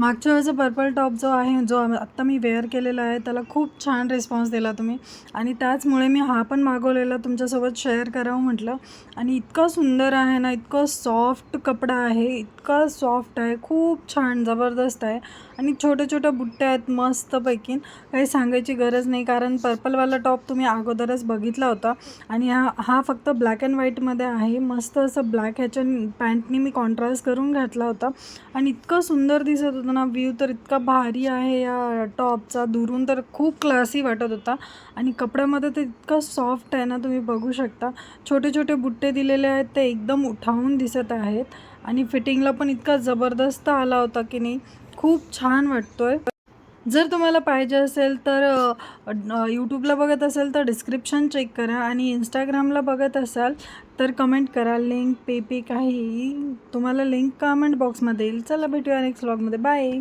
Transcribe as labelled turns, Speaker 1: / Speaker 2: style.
Speaker 1: मागच्या वेळेचा purple top जो आहे, जो आत्ता मी वेअर केलेला आहे, त्याला खूप छान रिस्पॉन्स दिला तुम्ही आणि त्याचमुळे मी हा पण मागवलेला तुमच्यासोबत शेअर करावं म्हटलं. आणि इतका सुंदर आहे ना, इतकं सॉफ्ट कपडा आहे, इतका सॉफ्ट आहे, खूप छान जबरदस्त आहे. आणि छोट्या-छोट्या बुट्ट्या आहेत मस्तपैकी. काही सांगायची गरज नाही, कारण पर्पलवाला टॉप तुम्ही अगोदरच बघितला होता आणि हा फक्त ब्लॅक अँड व्हाईटमध्ये आहे. मस्त असं ब्लॅक ह्याच्या पॅन्टनी मी कॉन्ट्रास्ट करून घातला होता आणि इतकं सुंदर दिसत होतं ना. व्ह्यू तर इतका भारी आहे या टॉपचा, दुरून तर खूप क्लासी वाटत होता आणि कपड्यामध्ये तर इतकं सॉफ्ट आहे ना, तुम्ही बघू शकता. छोटे छोटे बुट्टे दिलेले आहेत, ते एकदम उठावून दिसत आहेत आणि फिटिंगला पण इतका जबरदस्त आला होता की नाही, खूप छान वाटतोय. जर तुम्हाला पाहिजे असेल तर यूट्यूबला बघत असेल तर डिस्क्रिप्शन चेक करा आणि इंस्टाग्रामला बघत असाल तर कमेंट करा. लिंक, पे काहीही तुम्हाला लिंक कमेंट बॉक्समध्ये येईल. चला भेटूया नेक्स्ट व्लॉगमध्ये. बाय.